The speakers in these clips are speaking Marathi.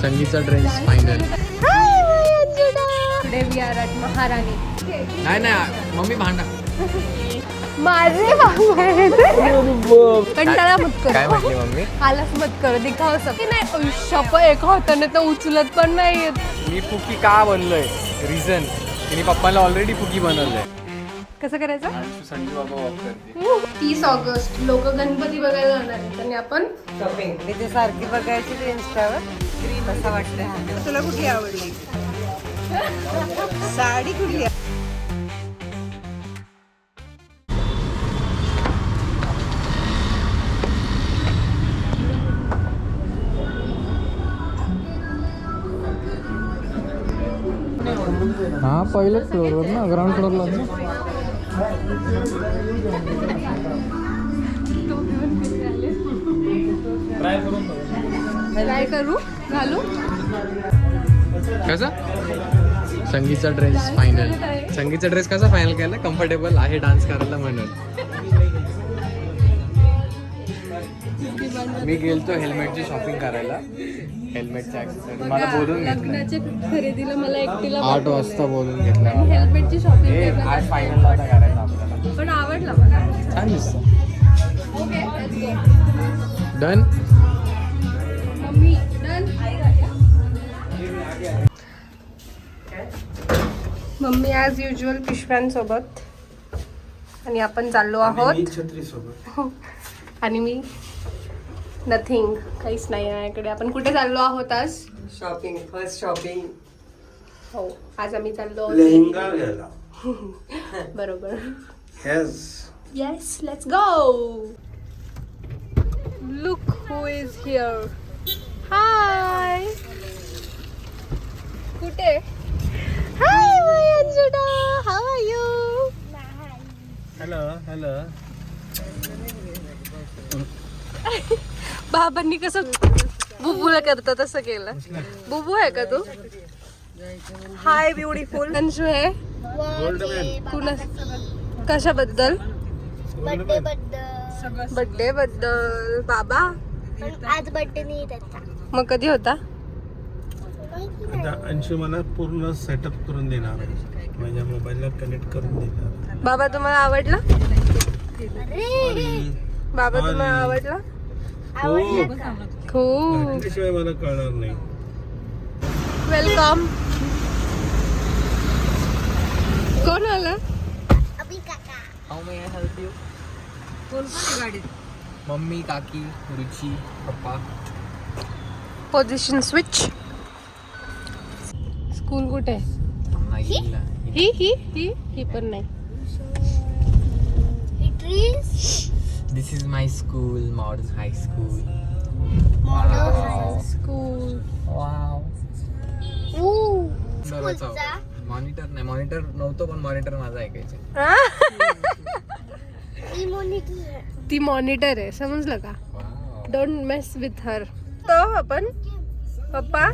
संगीतचा dress final. Today we are at Maharani. नाही नाही मम्मी भांडा. माझे कंटाळा मत कर. काय म्हटली मम्मी? आलस मत कर, दिखाव की नाही. शप एका हाताने तर उचलत पण नाही येत. मी फुकी का बनलोय? रिझन तिने पप्पाला ऑलरेडी फुकी बनवलंय. कसं करायचं? संजू बाबा वॉक करते. 30 ऑगस्ट लोक गणपती बघायला जाणार आहेत आणि आपण शॉपिंग मी ते सारखी बघायची ते इंस्टावर. कसं वाटतं? तुला कुठली आवडली साडी? कुठली? हा पहिल्याच फ्लोअरवर ना, ग्राउंड फ्लोअरला ना. काय करू घालू. कसा? संगीतचा ड्रेस फायनल. संगीतचा ड्रेस कसा फायनल केला? कम्फर्टेबल आहे डान्स करायला म्हणून. मी गेलतो हेल्मेटची शॉपिंग करायला. हेल्मेटचे ॲक्सेसरी मला बोलून घेतलं. लग्नाच्या खरेदीला मला एकटीला 8 वाजता बोलून घेतलं. हेल्मेटची शॉपिंग हे आज फायनल होता करायला आपल्याला. पण आवडला मला. छान दिसतं. Okay let's go. Done. Mummy done. Mummy as usual पिशव्यांसोबत आणि आपण चाललो आहोत. छत्री सोबत. आणि मी नथिंग, काहीच नाही आहे माझ्याकडे. आपण कुठे चाललो आहोत आज? Shopping, first shopping. हो आज आम्ही चाललो आहोत. लेहंगा घ्यायला. बरोबर. Yes let's go. Look who is here. Hi. कुठे? Hi my Anjuda, how are you? Hello hello. बाबांनी कसं बुबूला करतं तसं केलं. बुबू आहे का तू? हाय ब्युटिफुल. अंशू आहे. कुणा कशाबद्दल? बर्थडे बद्दल. बाबा आज बर्थडे नाही त्याचा. मग कधी होता? आता अंशू मला पूर्ण सेटअप करून देणार आहे. माझ्या मोबाईलला कनेक्ट करून देणार. बाबा तुम्हाला आवडला? बाबा तुम्हाला आवडला? खूप. घातल्याशिवाय मला कळणार नाही. वेलकम. कोण आलं? अभि काका. How may I help you? कोण पण गाडीत? मम्मी, काकी, रुची, पप्पा. Position switch. स्कूल कुठे? ही पण नाही. Trees. This is my school, modern high school. School. Wow. स्कूलचा. मॉनिटर नाही, मॉनिटर नव्हतं पण मॉनिटर माझा ऐकायचं. ही मॉनिटर. ती मॉनिटर आहे, समजलं का? Don't mess with her. तो आपण पप्पा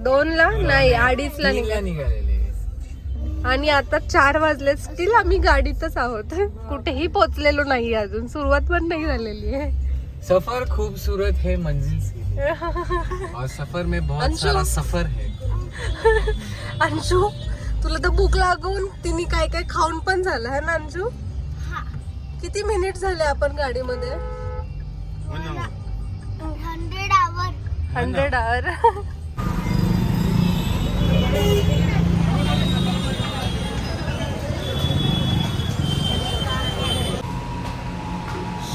2ला नाही 2:30ला निघालेले. आणि आता 4 वाजले. स्टील आम्ही गाडीतच आहोत. कुठेही पोचलेलो नाही अजून. सुरुवात पण नाही झालेली आहे. सफर खूबसूरत है मंजिल से और सफर में बहुत सारा सफर है. अंशू तुला तर भूक लागून तिने काय काय खाऊन पण झालं आहे ना अंशू? किती मिनिट झाले आपण गाडीमध्ये? 100 hour. 100 hour.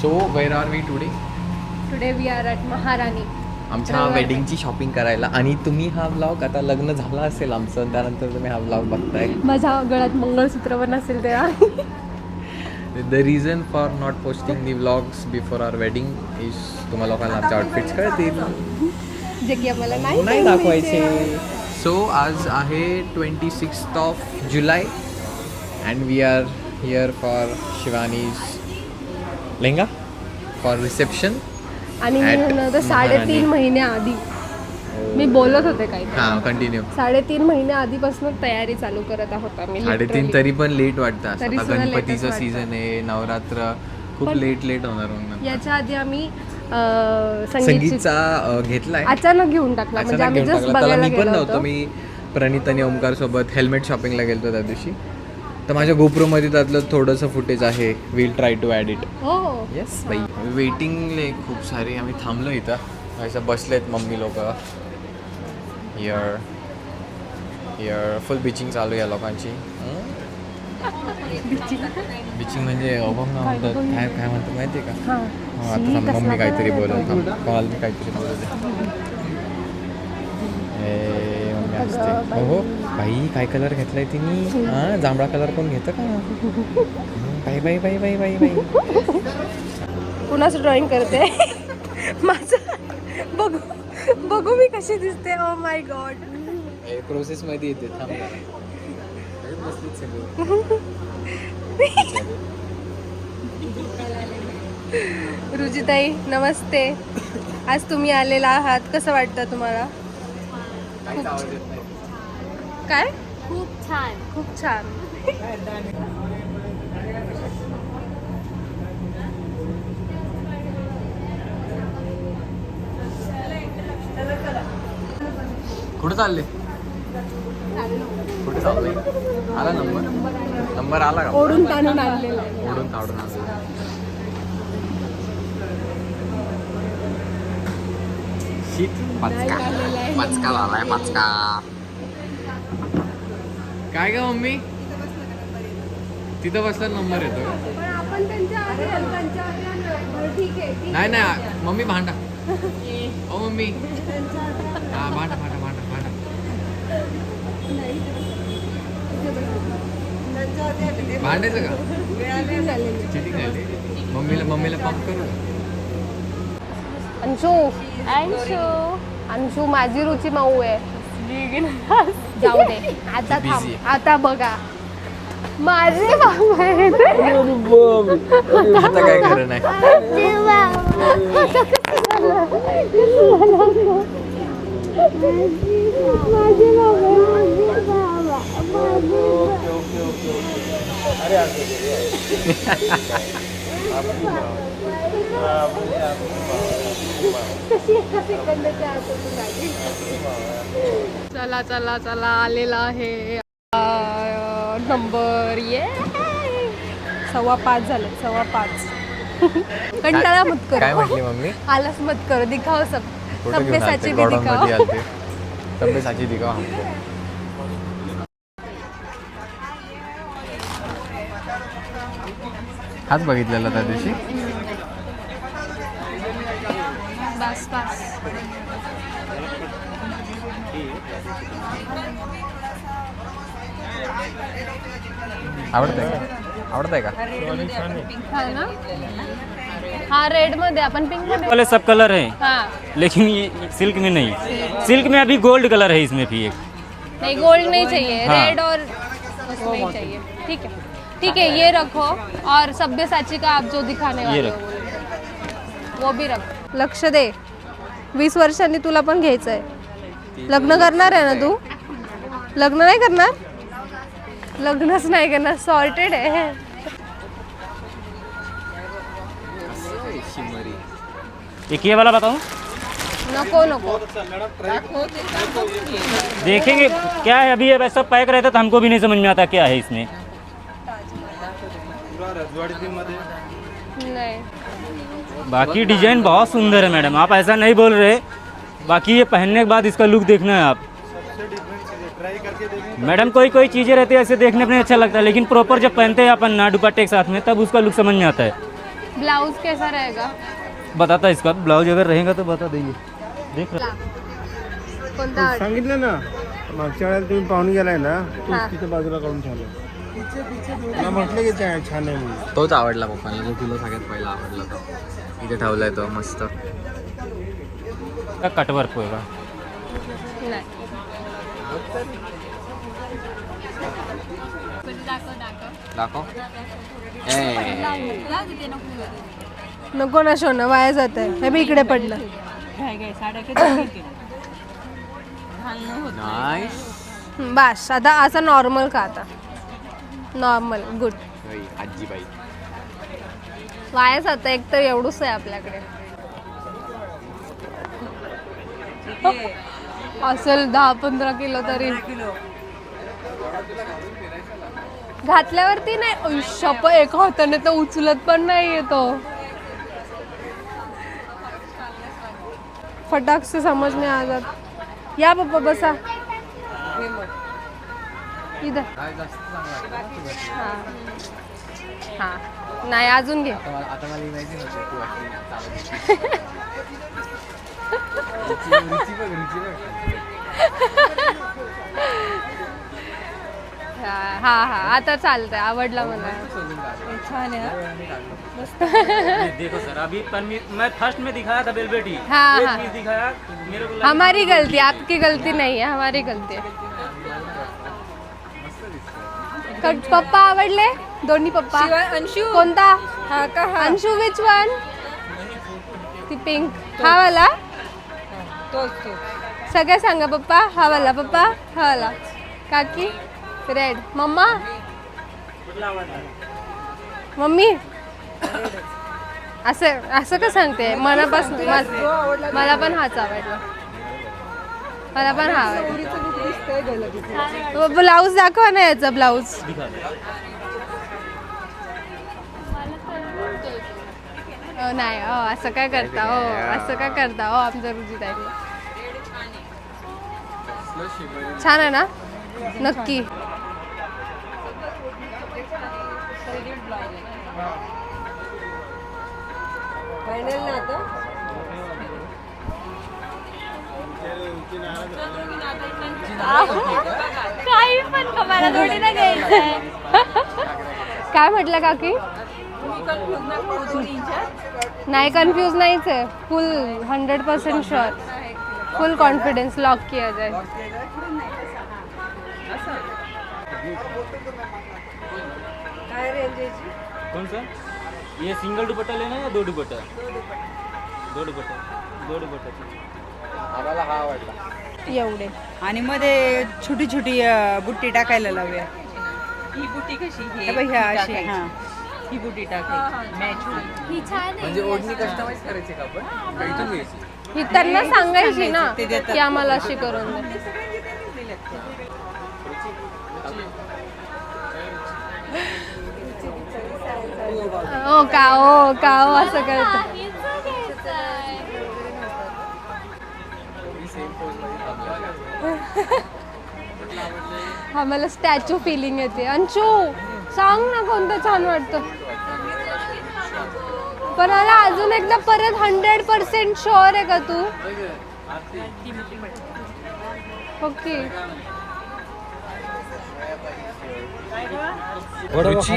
So where are we today? Today we are at Maharani. आमच्या वेडिंगची शॉपिंग करायला. आणि तुम्ही हा व्लॉग, आता लग्न झालं असेल आमचं, त्यानंतर तुम्ही हा व्लॉग बघताय. माझ्या गळ्यात मंगळसूत्र पण असेल तेव्हा. The reason for not posting the vlogs before our wedding is तुम्हाला लोकांना आमच्या आउटफिट्स कळतील, जे की आम्हाला नाही दाखवायचे. सो आज आहे 26 July and we are here for Shivani's lehenga for reception. आणि मी म्हणलं होतं 3.5 महिने आधी मी बोलत होते काही. हां कंटिन्यू. 3.5 महिन्या आधीपासून तयारी चालू करत आहोत आम्ही. 3.5 तरी पण लेट वाटतं. तरी आता सुद्धा गणपतीचं latest सीझन आहे, नवरात्र खूप पण लेट होणार म्हणून. याच्या आधी आम्ही संगीतचा घेतलाय अचानक घेऊन टाकला म्हणजे अचानक आम्ही घेऊन जस्ट टाकला त्याला बघायला मी पण गेलो नव्हतो होतो. मी प्रणित आणि ओमकार सोबत हेल्मेट शॉपिंगला गेलो त्या दिवशी तर माझ्या गोप्रोमध्ये त्यातलं थोडंसं फुटेज आहे will try to add it हो येस बाई वेटिंगले खूप सारे आम्ही थांबलो इथं असं बसलेत मम्मी लोक हिअर फुल बिचिंग चालू आहे या लोकांची बिचिंग म्हणजे अभंग म्हणतात काय काय म्हणतात माहिती आहे का आता थांब, मम्मी काहीतरी बोलत कोणाला मी काहीतरी बोलत मम्मी असते हो बाई काय कलर घेतलाय तिने हां जांभळा कलर कोण घेतं का बाई बाई बाई बाई बाई बाई कुणाचं ड्रॉइंग करते माझं बघू बघू मी कशी दिसते ओ माय गॉड. प्रोसेसमध्ये येते थांब रुचिताई नमस्ते. आज तुम्ही आलेला आहात कसं वाटतं तुम्हाला? काय खूप छान. खूप छान. कुठे चालले कुठे चाललोय आला नंबर आला का ओढून ताणून आणलेला आहे. ओढून काढून आणला शीत पाचका आलाय पाचका काय ग मम्मी तिथं बसला नंबर येतो पण आपण त्यांच्या आधी आलो, त्यांच्या आधी आलो. ठीक आहे, ठीक नाही नाही मम्मी भांडा ओ मम्मी हा भांडा भांडा भांडा भांडा भांडायचं का चिटिंग झाली मम्मीला पंप करू अंशू अंशू अंशू माझी रुची माऊ आहे. जाऊ दे आता Busy थांब आहे. आता बघा माझे भाऊ आहेत. आता काय खरं नाही चला चला चला आलेला आहे नंबर ये 5:15 झाले 5:15. कंटाळा मत काय करो म्हटली मम्मी आलस मत करो दिखाओ सब फोटो घेऊन आलते तब्येसाची भी गॉडाऊन दिखाओ. मध्ये आलते तब्येसाची दिखाओ हमको हाच बघितलेला त्या दिवशी बस बस आवडतंय का हा ना हा रेड मध्ये आपण पिंक मध्ये वाले सब कलर हैं हा लेकिन ये सिल्क में नहीं. सिल्क में अभी गोल्ड कलर है इसमें भी एक. नहीं गोल्ड नहीं चाहिए हाँ. रेड और उसमें ही चाहिए. ठीक है ये रखो और सब्यसाची का आप जो दिखाने ये वाले हो वो भी रख. लक्ष दे 20 वर्षांनी तुला पण घ्यायचं आहे. लग्न करणार आहे ना तू? लग्न नाही करणार? लग्नच नाही करणार सॉर्टेड आहे. एक ये वाला बताऊं. नको नको देखेंगे क्या है अभी. ये वैसा पैक रहता तो हमको भी नहीं समझ में आता क्या है इसमें. नाही बाकी डिजाइन बहुत सुंदर है मैडम. आप ऐसा नहीं बोल रहे. बाकी ये पहनने के बाद इसका लुक देखना है आप. मैडम कोई कोई चीज़ें रहती है ऐसे देखने में अच्छा लगता है लेकिन प्रॉपर जब पहनते हैं अपन ना दुपट्टे के साथ में तब उसका लुक समझ में आता है. ब्लाउज कैसा रहेगा? बताता है इसका ब्लाउज अगर रहेगा तो बता देंगे. देख रहे कोणता सांगितलं ना मागच्या वेळेला तुम्ही पाहून गेलाय ना हा. तूच तिथे बाजूला काढून ठेवलं मला म्हटलं की छान आहे म्हणून. तोच आवडला पप्पाला जो तुला सगळ्यात पहिला आवडला तो इथे ठेवलाय तो मस्त कटवर्क होगा. नाही दाखव नको ना शोना वाया जात आहे. हे बी इकडे पडलं. नाईस बस आता असं नॉर्मल का आता नॉर्मल गुड. आजीबाई वाया जात एक तर एवढंच आहे आपल्याकडे. असेल 10-15 किलो तरी. किलो घातल्यावरती नाही शप एका हाताने तर उचलत पण नाही येतो. फटाक से समझ में आ जात. या पप्पा बसा इधर. हा हा नाही अजून घे. आता मला इमॅजिन होतं तू हा हा आता चालतंय. आवडला मला. छान आहे. देखो सर अभी मैं फर्स्ट में दिखाया था बेलबेटी. हाँ, एक हाँ. पीस दिखाया मेरे को हमारी गलती, आपकी गलती नहीं है, हमारी गलती है. पप्पा आवडले दोन्ही पप्पा. अंशू कोणता? हा का हा अंशू विच वन? ती पिंक. हा वाला. तोच तो सगळे सांगा पप्पा. हा वाला पप्पा. हा वाला. काकी रेड. मम्मा मम्मी असं असं का सांगते. मनापासून मला पण हाच आवडला. मला पण हा आवडला. ब्लाऊज दाखवा ना याचा ब्लाऊज. नाही असं काय करता असं काय करता आमचं रुची ताई. छान आहे ना. नक्की. फायनल ना आता. काही पण मला थोडी ना घ्यायचंय. काय म्हटलं काकी. नाही कन्फ्यूज नाहीच आहे. Full 100% sure. Full confidence. Lock किया जाए. काय रेंज याची? कौन सा ये सिंगल दुपट्टा लेना है या दो दुपट्टा. दो दुपट्टा. आम्हाला हा आवडला. एवढे. आणि मध्ये छोटी छोटी बुट्टी टाकायला लावूया. ही बुट्टी कशी ह्या अशी. हा ही बुट्टी टाकायची मॅच. म्हणजे ओढणी कस्टमाइज करायची का आपण का इथून घ्यायची. ही त्यांना सांगायची ना ते देतात. की आम्हाला अशी करून दे. ओ का असं करत. आम्हाला स्टॅच्यू फिलिंग येते. अंशू सांग ना कोणतं छान वाटतं. पण मला अजून एकदा परत 100% शुअर आहे का तू. ओके.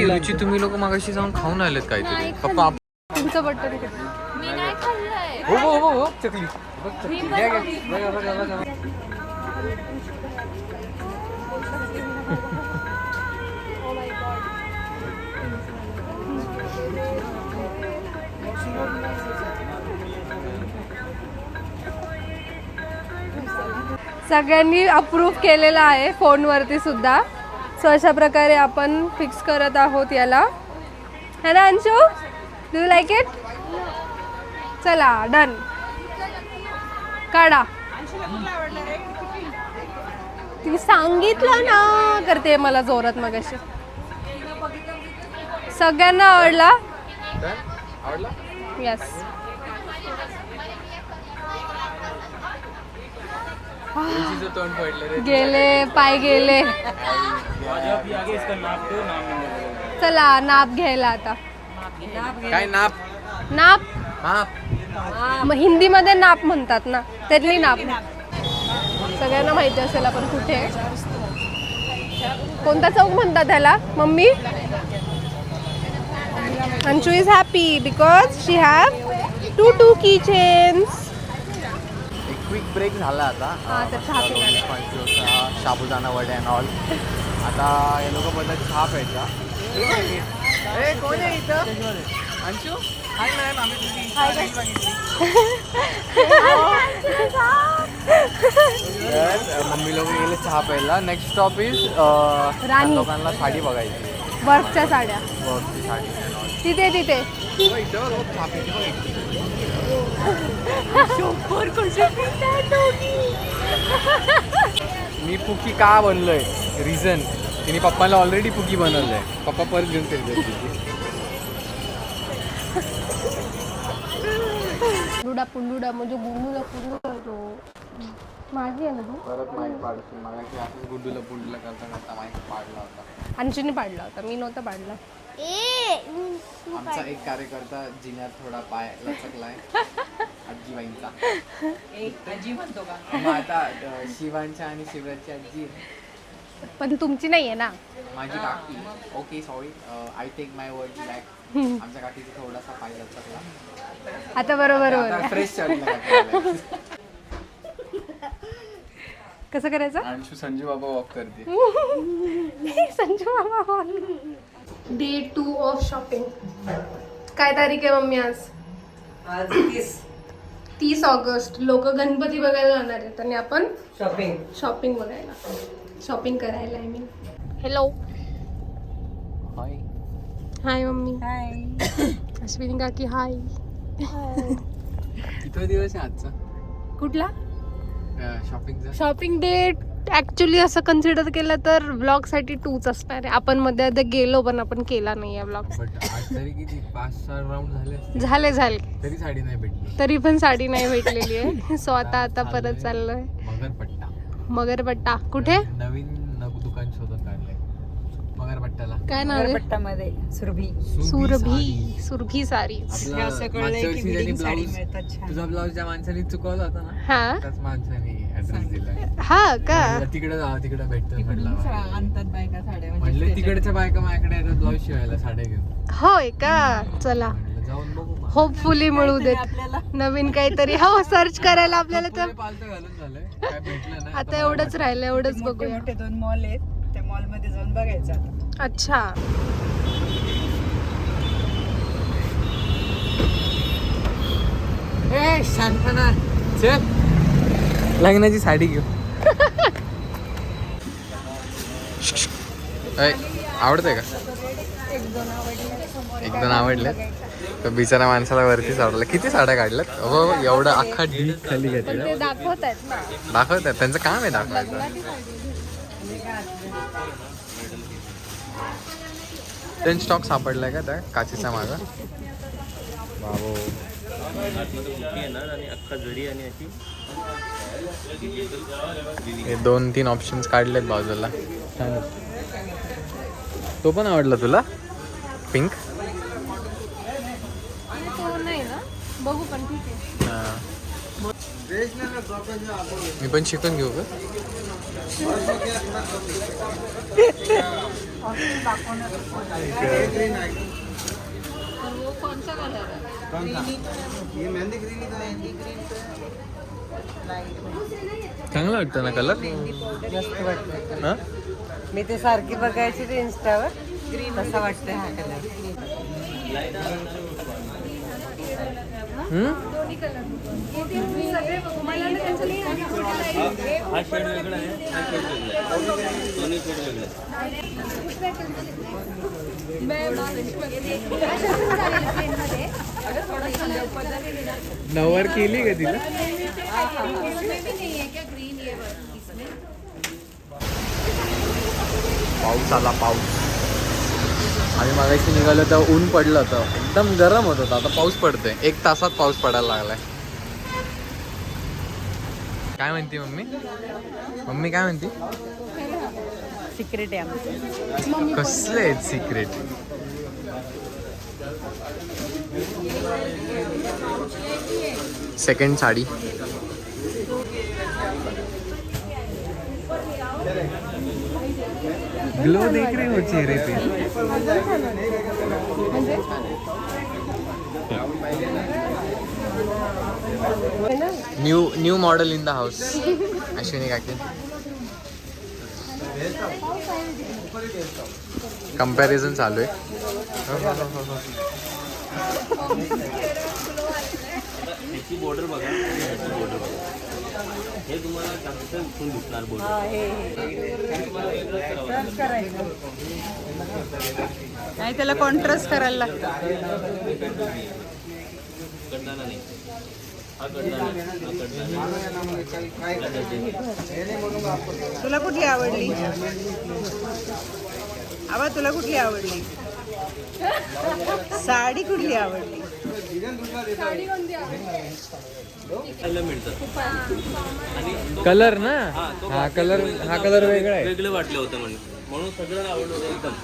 रुची तुम्ही लोक मागाशी जाऊन खाऊन आलेत काहीतरी. पप्पा तुमचं बटन मी नाही खाल्लंय. हो चकली. सगळ्यांनी अप्रूव्ह केलेला आहे फोनवरती सुद्धा. सो अशा प्रकारे आपण फिक्स करत आहोत याला. है ना Anshu. Do you like it. चला डन. काढा. ती सांगितलं ना करते मला जोरात मगाशी. सगळ्यांना आवडला. यस. तोंड पडलं रे. गेले पाय गेले. आगे इसका नाप दो. नाप चला नाप घ्यायला आता. काय नाप. नाप माप. मग हिंदीमध्ये नाप म्हणतात ना. त्यातली नाप. सगळ्यांना माहिती असेल आपण कुठे आहे. कोणता चौक म्हणतात त्याला mummy. Anshu is happy because she have 2 keychains. Quick break झाला आता. हा, तर चहा पिण्याला. साबुदाणा वडे अँड ऑल. आता हे लोक बोलतात चहा प्यायचा. कोण आहे इथं. अंशू हाय मॅम. मम्मी लोक गेले चहा प्यायला. नेक्स्ट स्टॉप इज राणी. लोकांना साडी बघायची. वर्कच्या साड्या वर्कची साडी. तिथे तिथे. चहा प्यायची. मी पुकी का बनलोय रिझन तिने पप्पाला ऑलरेडी पुकी बनवलंय. पप्पा परत घेऊन फिरले. पुंडुडा पुंडुडा म्हणजे गुंडूला पुंडू करतो. माझी आहे ना तू? परत माईक पाडतो. मला की असंच गुड्डूला पुंडूला करता करता माईक पाडला होता. अंशूने पाडला होता, मी नव्हता पाडला. आमचा एक कार्यकर्ता जिन्यात थोडा पाय लचकलाय आजीबाईंचा. आजी म्हणतो का? मग आता शिवांच्या आणि शिवराजची आजी पण तुमची नाही आहे ना. माझी काकी. Okay sorry, I take my word back. आमच्या काकीचा थोडासा पाय लचकला. आता बरोबर आता फ्रेश चालू. कसं करायचं? अंशू संजू बाबा वॉक करते. संजू मामा. Day 2 of shopping. काय तारीख आहे मम्मी आज? आज 30 ऑगस्ट. लोक गणपती बघायला जाणार आहेत आणि आपण शॉपिंग. शॉपिंग बघायला, शॉपिंग करायला. I mean hello. Hi. Hi mummy. Hi. Ashwini काकी हाय. किती दिवस आहे आजचा कुठला शॉपिंगचा? शॉपिंग डेट ऍक्च्युली असं कन्सिडर केलं तर ब्लॉग साठी 2च असणार आहे. आपण मध्ये मध्ये गेलो पण आपण केला नाही आहे ब्लॉग. बट आज तरी किती 5-6 राऊंड झाले असतील. झाले तरी साडी नाही भेटली. तरी पण साडी नाही भेटलेली आहे. सो आता परत चाललोय मगरपट्टा. मगरपट्टा. कुठे? नवीन दुकान शोधून काढलंय मगरपट्टाला. काय नाव आहे? पट्टामध्ये सुरभी. सुरभी साडी. आपला असं कळलंय मागच्या की वर्षी बिल्डिंग ज्यांनी साडी ब्लाऊज मिळतात छान. तुझा ब्लाऊज ज्या माणसाने चुकवला होता ना हा त्याच माणसाने ऍड्रेस दिलाय. हा का? तिकडे जा, तिकडे भेटतं तिकडून म्हटलं. आणतात बायका साड्या म्हटलं म्हणजे तिकडच्या बायका माझ्याकडे येतात ब्लाऊज शिवायला साड्या घेऊन. होय का? चला म्हटलं जाऊन बघू मग. होपफुली मिळू देत आपल्याला नवीन काहीतरी. हो सर्च करायला आपल्याला तर पुढे पालतं घालून झालंय काय भेटलं नाही. आता एवढंच राहिलं, एवढंच मोठे बघूया. मोठे 2 मॉल आहेत, त्या मॉल मध्ये जाऊन बघायचं आता. अच्छा. ए शांतपणा चल लग्नाची साडी घेऊ. आवडतंय का? 1-2 आवडले. तर बिचारा माणसाला वरती चढवलं. किती साड्या काढल्यात हो एवढं अख्खा ढीक खाली पण घेतलं. ते दाखवत आहेत ना. दाखवतात त्यांचं काम आहे दाखवायचं. त्यांनी स्टॉक सापडलाय का त्या काचेच्या मागं? बाबो हे 2-3 ऑप्शन्स काढलेत बाजूला. तो पण आवडला तुला? पिंक. तो नाही ना, बघू पण ठीक आहे. मी पण शिकून घेऊ का? वो कौन सा कलर है? चांगला वाटतं ना कलर? मस्त वाटतं. हा मी ते सारखी बघायची ते इंस्टावर, तसा वाटतंय हा कलर. दोन्ही कलर. सगळे मला ना त्यांचं नाही नवर केली का तिला? पाऊस आला पाऊस. आम्ही मागाशी निघालो तर ऊन पडलं होतं, एकदम गरम होत होतं. आता पाऊस पडतोय. 1 तासात पाऊस पडायला लागलाय. काय म्हणते मम्मी? मम्मी काय म्हणते? सिक्रेट आहे आमचं. कसले आहेत सिक्रेट? सेकंड साडी. ग्लो देख रहे हो चेहरे पे. New model in the house. Ashwini काकी कंपॅरिझन चालू आहे. बॉर्डर बघा, हे तुम्हाला जास्त खून दिसणार बॉर्डर. नाही त्याला कॉन्ट्रास्ट करायला लागतं. करताना नाही तुला कुठली आवडली आबा तुला कुठली आवडली साडी कुठली आवडली खायला मिळतं कलर ना हा कलर वेगळा आहे. वेगळं वाटलं होतं म्हणून सगळं आवडलं होतं एकदम.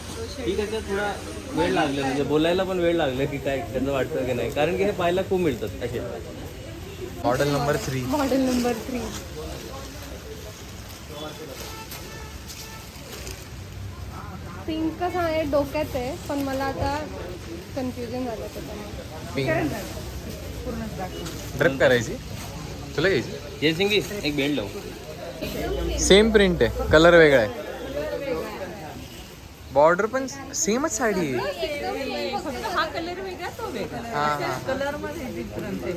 ठीक आहे, थोडा वेळ लागला म्हणजे बोलायला पण वेळ लागला की काय त्याचं वाटतं की नाही, कारण की हे पाहायला खूप मिळतात असे. Model number 3. Model number 3. Pink कसं आहे डोक्यात आहे पण मला आता कन्फ्युजन झालं त्याच्यामुळे. ड्रेप करायची तुला घ्यायची. जय सिंगी एक बेल्ट लावू. सेम प्रिंट आहे, कलर वेगळा आहे. बॉर्डर पण सेमच साडी आहे. हा कलर वेगळा तो वेगळा हा हा कलर मध्ये डिफरन्स आहे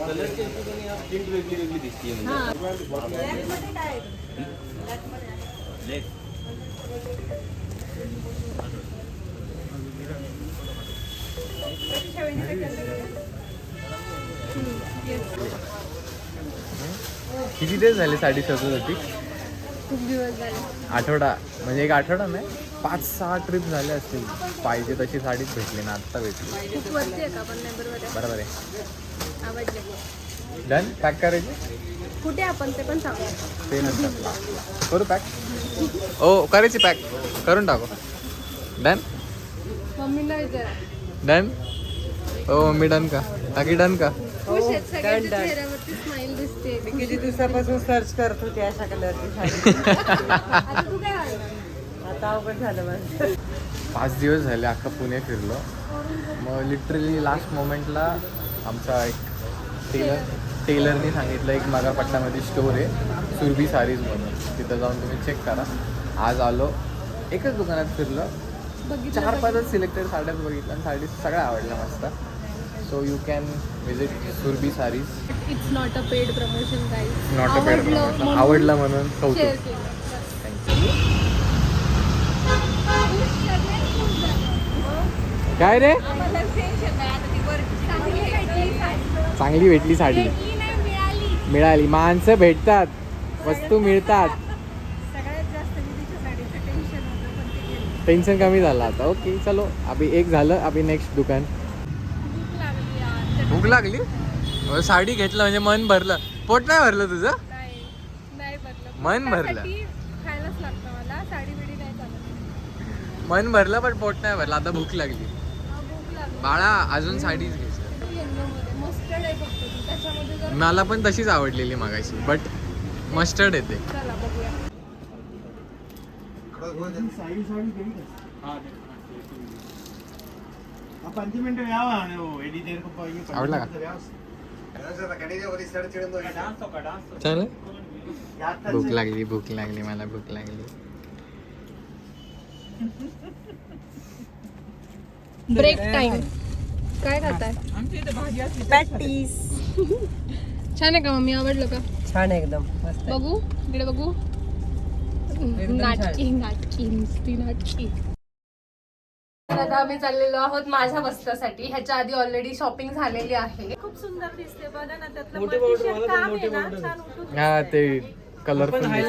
कलरची प्रिंट वेगळी वेगळी दिसते म्हणजे. Black. किती दिवस झाले साडी शोधत होती. खूप दिवस झाले. आठवडा म्हणजे एक आठवडा नाही 5-6 ट्रिप झाले असतील. पाहिजे तशी साडीच भेटली ना, आत्ता भेटली. खूप वरती आहे का पण नंबरवर आहे. बरोबर आहे. आवडले. डन. पॅक करायची कुठे आपण ते पण सांगू. ते नंतर करू पॅक. ओ करायची पॅक करून टाकू. डन मम्मीला विचारा. डन. ओ मम्मी डन का टाकी डन का. खुश आहेत सगळ्यांच्या चेहऱ्यावरती स्माइल दिसते. किती दिवसापासून सर्च करत होते अशा कलरची साडी आता तू काय घालणार? आता अवघड झालं माझं 5 दिवस झाले अख्खा पुणे फिरलो. मग लिटरली लास्ट मोमेंटला आमचा एक टेलरनी सांगितलं एक मागापट्टामध्ये स्टोर आहे सुरभी सारीज म्हणून, तिथं जाऊन तुम्ही चेक करा. आज आलो, एकच दुकानात फिरलो, 4-5 सिलेक्टेड साड्याच बघितल्या आणि साडी सगळ्या आवडल्या मस्त. So you can visit Surabhi Sarees. It's not a paid promotion guys. Not a bad promotion. आवडलं म्हणून शेअर कौतुक. केलं. काय रे चांगली भेटली साडी. मिळाली. माणसं भेटतात, वस्तू मिळतात. सगळ्यात जास्त तिच्या साडीचं टेन्शन होतं पण ते गेलं. टेन्शन कमी झालं आता. ओके चलो अभी एक झालं, अभी नेक्स्ट दुकान. भूक लागली. साडी घेतलं म्हणजे मन भरलं. पोट नाही भरलं तुझं. नाही भरलं. मन भरलं. त्यासाठी खायलाच लागतं मला. साडी बिडी नाही चालत. मन भरलं पण पोट नाही भरलं. आता भूक लागली. भूक लागली. बाळा अजून साडीच घ्यायची. येल्लोमध्ये मस्टर्ड आहे फक्त ती. त्याच्यामध्ये जर मला पण तशीच आवडलेली मागाशी, बट मस्टर्ड येते. चला बघूया. आवडला का चालेल. भूक लागली मला भूक लागली. Break time. काय खाताय? आमच्या इथे भाजी असते पॅटीस. छान आहे का मम्मी? आवडलं का? छान एकदम मस्त बघू इकडे बघू. नाटकी नुसती नाटकी. तर आता आम्ही चाललेलो आहोत माझ्या वस्त्रासाठी. ह्याच्या आधी ऑलरेडी शॉपिंग झालेली आहे. खूप सुंदर दिसते बघा ना त्यातलं काम आहे ना छान उठून हा ते कलरफुल. हा,